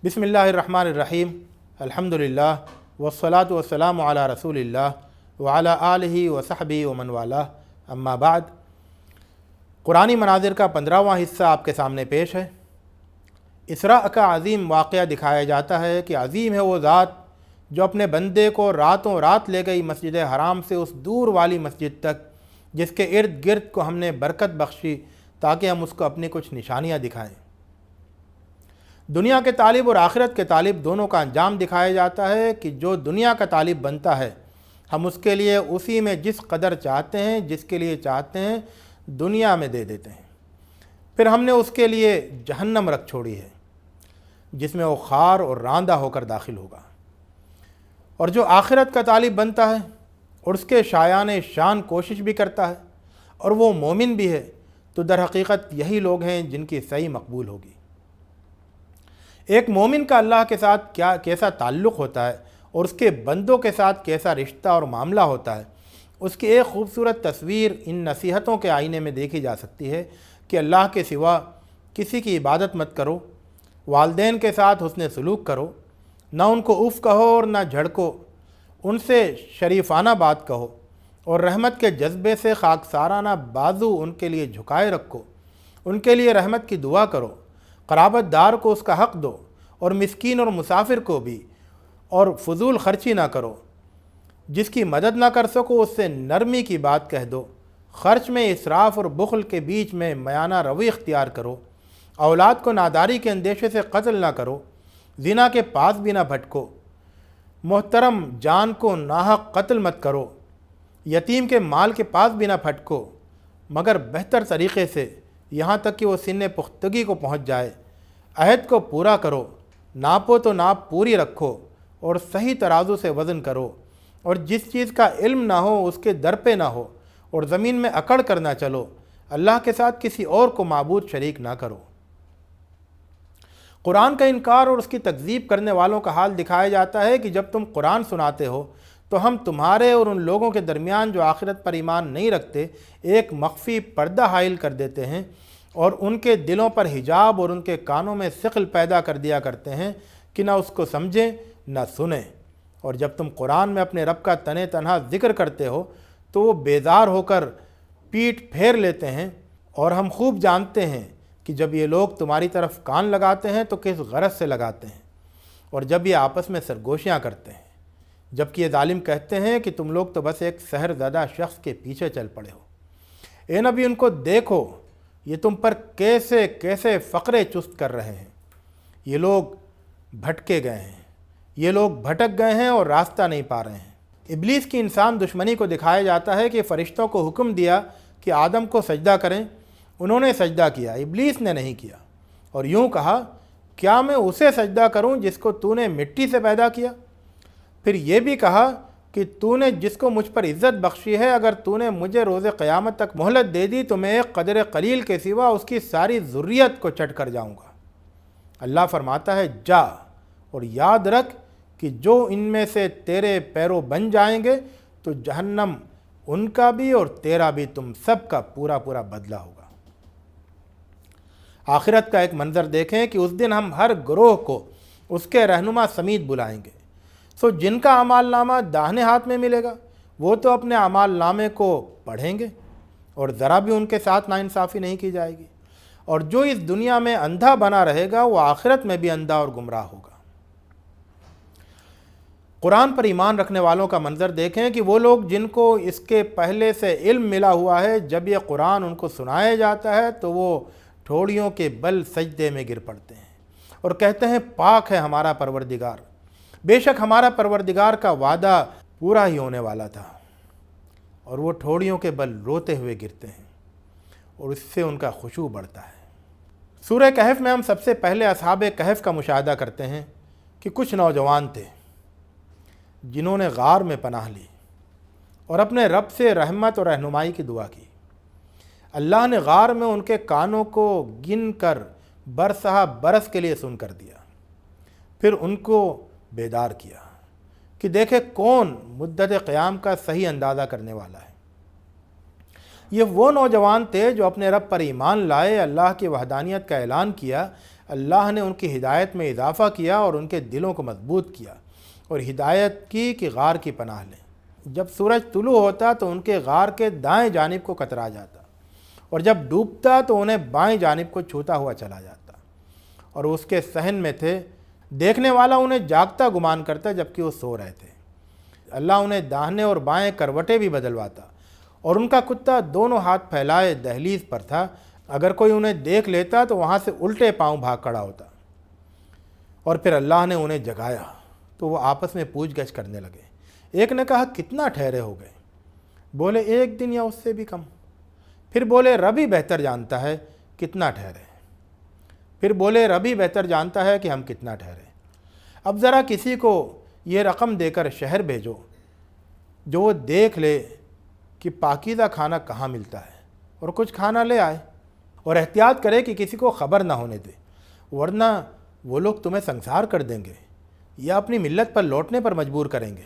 बिस्मिल्लाहिर्रहमानिर्रहीम अल्हम्दुलिल्लाह वस्सलातु वस्सलामु अला रसूलिल्लाह व अला आलिहि व सहबिहि व मन वालाह, अम्मा बाद। कुरानी मनाज़िर का 15वां हिस्सा आपके सामने पेश है। इसरा का अज़ीम वाक़या दिखाया जाता है कि अज़ीम है वो ज़ात जो अपने बंदे को रातों रात ले गई मस्जिद हराम से उस दूर वाली मस्जिद तक जिसके इर्द गिर्द को हमने बरकत बख्शी ताकि हम उसको अपनी कुछ निशानियाँ दिखाएँ। दुनिया के तालिब और आखिरत के तालिब दोनों का अंजाम दिखाया जाता है कि जो दुनिया का तालिब बनता है हम उसके लिए उसी में जिस कदर चाहते हैं, जिसके लिए चाहते हैं, दुनिया में दे देते हैं। फिर हमने उसके लिए जहन्नम रख छोड़ी है जिसमें वो खार और रांदा होकर दाखिल होगा। और जो आखिरत का तालिब बनता है और उसके शायान शान कोशिश भी करता है और वो मोमिन भी है, तो दर हकीकत यही लोग हैं जिनकी सही मकबूल होगी। एक मोमिन का अल्लाह के साथ कैसा ताल्लुक़ होता है और उसके बंदों के साथ कैसा रिश्ता और मामला होता है, उसकी एक खूबसूरत तस्वीर इन नसीहतों के आईने में देखी जा सकती है कि अल्लाह के सिवा किसी की इबादत मत करो, वालदैन के साथ हुस्न सलूक करो, ना उनको उफ़ कहो और ना झड़को, उनसे शरीफाना बात कहो और रहमत के जज्बे से खाकसाराना बाजू उनके लिए झुकाए रखो, उनके लिए रहमत की दुआ करो, क़राबतदार को उसका हक़ दो और मिस्कीन और मुसाफिर को भी, और फजूल ख़र्ची ना करो। जिसकी मदद ना कर सको उससे नरमी की बात कह दो। ख़र्च में इसराफ़ और बुख़ल के बीच में मयाना रवै इख्तियार करो। औलाद को नादारी के अंदेशे से कत्ल ना करो। ज़िना के पास भी ना भटको। मोहतरम जान को नाहक कत्ल मत करो। यतीम के माल के पास भी ना फटको, मगर बेहतर तरीक़े से, यहाँ तक कि वो सिन्ने पुख्तगी को पहुँच जाए। अहद को पूरा करो, नापो तो नाप पूरी रखो और सही तराजू से वज़न करो। और जिस चीज़ का इल्म ना हो उसके दर पे ना हो और ज़मीन में अकड़ कर ना चलो। अल्लाह के साथ किसी और को माबूद शरीक ना करो। कुरान का इनकार और उसकी तकज़ीब करने वालों का हाल दिखाया जाता है कि जब तुम कुरान सुनाते हो तो हम तुम्हारे और उन लोगों के दरमियान जो आखिरत पर ईमान नहीं रखते एक मख्फी पर्दा हाइल कर देते हैं और उनके दिलों पर हिजाब और उनके कानों में सिक़ल पैदा कर दिया करते हैं कि ना उसको समझें ना सुने। और जब तुम कुरान में अपने रब का तने तनहा ज़िक्र करते हो तो वो बेजार होकर पीठ फेर लेते हैं। और हम खूब जानते हैं कि जब ये लोग तुम्हारी तरफ कान लगाते हैं तो किस गरज से लगाते हैं, और जब ये आपस में सरगोशियाँ करते हैं, जबकि ये जालिम कहते हैं कि तुम लोग तो बस एक सहरज़दा शख्स के पीछे चल पड़े हो। ए नबी, उनको देखो ये तुम पर कैसे कैसे फ़क़रे चुस्त कर रहे हैं। ये लोग भटके गए हैं, ये लोग भटक गए हैं और रास्ता नहीं पा रहे हैं। इब्लीस की इंसान दुश्मनी को दिखाया जाता है कि फ़रिश्तों को हुक्म दिया कि आदम को सजदा करें, उन्होंने सजदा किया, इब्लीस ने नहीं किया। और यूँ कहा, क्या मैं उसे सजदा करूं जिसको तूने मिट्टी से पैदा किया? फिर ये भी कहा कि तूने जिसको मुझ पर इज़्ज़त बख्शी है, अगर तूने मुझे रोज़े क़यामत तक मोहलत दे दी तो मैं एक क़दर कलील के सिवा उसकी सारी ज़ुर्रियत को चट कर जाऊँगा। अल्लाह फरमाता है, जा और याद रख कि जो इनमें से तेरे पैरों बन जाएंगे तो जहन्नम उनका भी और तेरा भी, तुम सब का पूरा पूरा बदला होगा। आखिरत का एक मंज़र देखें कि उस दिन हम हर ग्रोह को उसके रहनुमा समीत बुलाएंगे। सो जिनका अमाल नामा दाहिने हाथ में मिलेगा वो तो अपने अमाल नामे को पढ़ेंगे और ज़रा भी उनके साथ नाइंसाफ़ी नहीं की जाएगी। और जो इस दुनिया में अंधा बना रहेगा वो आखिरत में भी अंधा और गुमराह होगा। कुरान पर ईमान रखने वालों का मंज़र देखें कि वो लोग जिनको इसके पहले से इल्म मिला हुआ है, जब ये कुरान उनको सुनाया जाता है तो वो ठोड़ियों के बल सजदे में गिर पड़ते हैं और कहते हैं, पाक है हमारा परवरदिगार, बेशक हमारा परवरदिगार का वादा पूरा ही होने वाला था। और वो ठोड़ियों के बल रोते हुए गिरते हैं और इससे उनका खुशू बढ़ता है। सूरह कहफ में हम सबसे पहले असहाबे कहफ का मुशाहदा करते हैं कि कुछ नौजवान थे जिन्होंने गार में पनाह ली और अपने रब से रहमत और रहनुमाई की दुआ की। अल्लाह ने गार में उनके कानों को गिन कर बरसहा बरस के लिए सुन कर दिया। फिर उनको बेदार किया कि देखे कौन मुद्दत क़याम का सही अंदाज़ा करने वाला है। ये वो नौजवान थे जो अपने रब पर ईमान लाए, अल्लाह की वहदानियत का ऐलान किया, اللہ نے ان کی ہدایت میں اضافہ کیا اور ان کے دلوں کو مضبوط کیا اور ہدایت کی کہ غار کی پناہ لیں۔ جب سورج طلوع ہوتا تو ان کے غار کے دائیں جانب کو کترا جاتا، اور جب ڈوبتا تو انہیں بائیں جانب کو چھوتا ہوا چلا جاتا، اور اس کے صحن میں تھے، دیکھنے والا انہیں جاگتا گمان کرتا جبکہ وہ سو رہے تھے۔ اللہ انہیں داہنے اور بائیں کروٹیں بھی بدلواتا، اور ان کا کتا دونوں ہاتھ پھیلائے دہلیز پر تھا، اگر کوئی انہیں دیکھ لیتا تو وہاں سے الٹے پاؤں بھاگ کھڑا ہوتا۔ اور پھر اللہ نے انہیں جگایا تو وہ آپس میں پوچھ گچھ کرنے لگے۔ ایک نے کہا کتنا ٹھہرے ہو گئے؟ بولے 1 دن یا اس سے بھی کم۔ پھر بولے رب ہی بہتر جانتا ہے کتنا ٹھہرے۔ پھر بولے رب ہی بہتر جانتا ہے کہ ہم کتنا ٹھہرے۔ اب ذرا کسی کو یہ رقم دے کر شہر بھیجو جو وہ دیکھ لے کہ پاکیزہ کھانا کہاں ملتا ہے اور کچھ کھانا لے آئے، اور احتیاط کرے کہ کسی کو خبر نہ ہونے دے، ورنہ وہ لوگ تمہیں سنسار کر دیں گے یا اپنی ملت پر لوٹنے پر مجبور کریں گے۔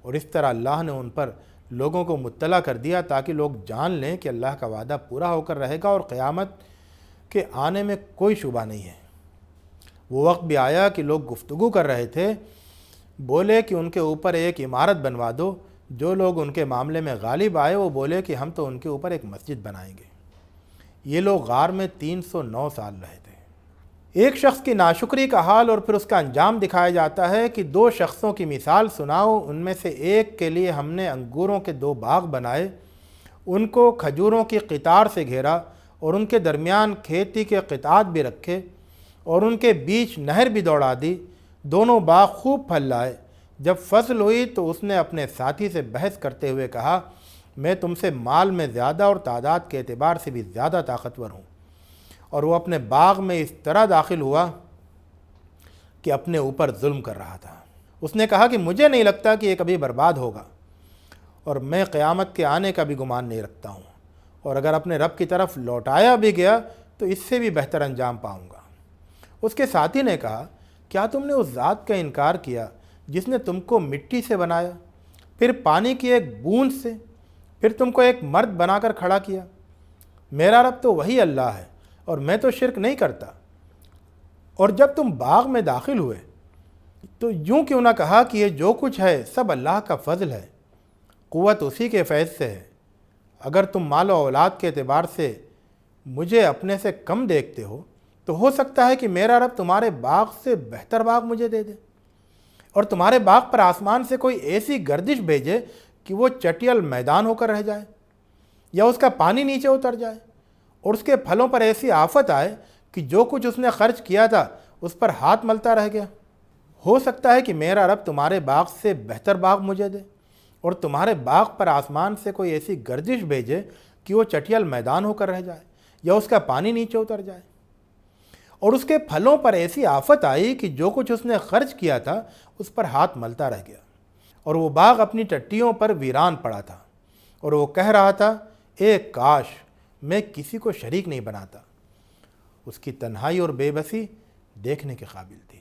اور اس طرح اللہ نے ان پر لوگوں کو مطلع کر دیا تاکہ لوگ جان لیں کہ اللہ کا وعدہ پورا ہو کر رہے گا اور قیامت کے آنے میں کوئی شبہ نہیں ہے۔ وہ وقت بھی آیا کہ لوگ گفتگو کر رہے تھے، بولے کہ ان کے اوپر ایک عمارت بنوا دو۔ جو لوگ ان کے معاملے میں غالب آئے وہ بولے کہ ہم تو ان کے اوپر ایک مسجد بنائیں گے۔ یہ لوگ غار میں 309 سال رہے تھے۔ ایک شخص کی ناشکری کا حال اور پھر اس کا انجام دکھایا جاتا ہے کہ 2 شخصوں کی مثال سناؤ۔ ان میں سے ایک کے لیے ہم نے انگوروں کے 2 باغ بنائے، ان کو کھجوروں کی قطار سے گھیرا اور ان کے درمیان کھیتی کے قطعات بھی رکھے اور ان کے بیچ نہر بھی دوڑا دی۔ دونوں باغ خوب پھل لائے۔ جب فصل ہوئی تو اس نے اپنے ساتھی سے بحث کرتے ہوئے کہا، میں تم سے مال میں زیادہ اور تعداد کے اعتبار سے بھی زیادہ طاقتور ہوں۔ اور وہ اپنے باغ میں اس طرح داخل ہوا کہ اپنے اوپر ظلم کر رہا تھا۔ اس نے کہا کہ مجھے نہیں لگتا کہ یہ کبھی برباد ہوگا، اور میں قیامت کے آنے کا بھی گمان نہیں رکھتا ہوں، اور اگر اپنے رب کی طرف لوٹایا بھی گیا تو اس سے بھی بہتر انجام پاؤں گا۔ اس کے ساتھی نے کہا، کیا تم نے اس ذات کا انکار کیا جس نے تم کو مٹی سے بنایا، پھر پانی کی ایک بوند سے، پھر تم کو ایک مرد بنا کر کھڑا کیا؟ میرا رب تو وہی اللہ ہے اور میں تو شرک نہیں کرتا۔ اور جب تم باغ میں داخل ہوئے تو یوں کیوں نہ کہا کہ یہ جو کچھ ہے سب اللہ کا فضل ہے، قوت اسی کے فیض سے ہے۔ اگر تم مال و اولاد کے اعتبار سے مجھے اپنے سے کم دیکھتے ہو تو ہو سکتا ہے کہ میرا رب تمہارے باغ سے بہتر باغ مجھے دے دے، اور تمہارے باغ پر آسمان سے کوئی ایسی گردش بھیجے کہ وہ چٹیل میدان ہو کر رہ جائے، یا اس کا پانی نیچے اتر جائے، اور اس کے پھلوں پر ایسی آفت آئے کہ جو کچھ اس نے خرچ کیا تھا اس پر ہاتھ ملتا رہ گیا۔ ہو سکتا ہے کہ میرا رب تمہارے باغ سے بہتر باغ مجھے دے، اور تمہارے باغ پر آسمان سے کوئی ایسی گردش بھیجے کہ وہ چٹیل میدان ہو کر رہ جائے، یا اس کا پانی نیچے اتر جائے۔ اور اس کے پھلوں پر ایسی آفت آئی کہ جو کچھ اس نے خرچ کیا تھا اس پر ہاتھ ملتا رہ گیا، اور وہ باغ اپنی ٹٹیوں پر ویران پڑا تھا، اور وہ کہہ رہا تھا، اے کاش میں کسی کو شریک نہیں بناتا۔ اس کی تنہائی اور بے بسی دیکھنے کے قابل تھی۔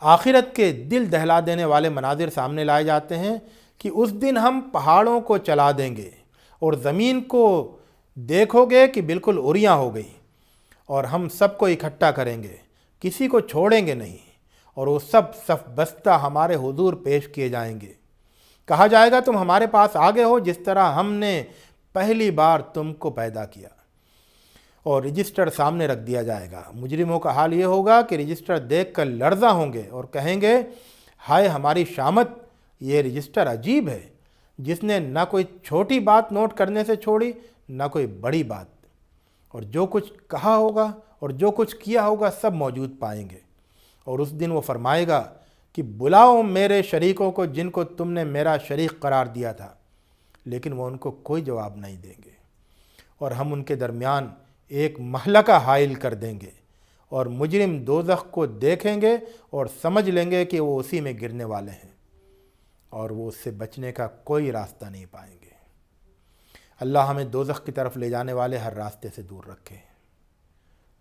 آخرت کے دل دہلا دینے والے مناظر سامنے لائے جاتے ہیں کہ اس دن ہم پہاڑوں کو چلا دیں گے اور زمین کو دیکھو گے کہ بالکل اوریاں ہو گئی، اور ہم سب کو اکٹھا کریں گے، کسی کو چھوڑیں گے نہیں، اور وہ سب صف بستہ ہمارے حضور پیش کیے جائیں گے۔ کہا جائے گا تم ہمارے پاس آگے ہو جس طرح ہم نے پہلی بار تم کو پیدا کیا، اور رجسٹر سامنے رکھ دیا جائے گا۔ مجرموں کا حال یہ ہوگا کہ رجسٹر دیکھ کر لرزاں ہوں گے اور کہیں گے، ہائے ہماری شامت، یہ رجسٹر عجیب ہے جس نے نہ کوئی چھوٹی بات نوٹ کرنے سے چھوڑی نہ کوئی بڑی بات، اور جو کچھ کہا ہوگا اور جو کچھ کیا ہوگا سب موجود پائیں گے۔ اور اس دن وہ فرمائے گا کہ بلاؤ میرے شریکوں کو جن کو تم نے میرا شریک قرار دیا تھا، لیکن وہ ان کو کوئی جواب نہیں دیں گے، اور ہم ان کے درمیان ایک مہلکہ حائل کر دیں گے، اور مجرم دوزخ کو دیکھیں گے اور سمجھ لیں گے کہ وہ اسی میں گرنے والے ہیں، اور وہ اس سے بچنے کا کوئی راستہ نہیں پائیں گے۔ اللہ ہمیں دوزخ کی طرف لے جانے والے ہر راستے سے دور رکھے۔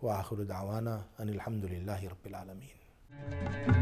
وآخر دعوانا ان الحمد للہ رب العالمین۔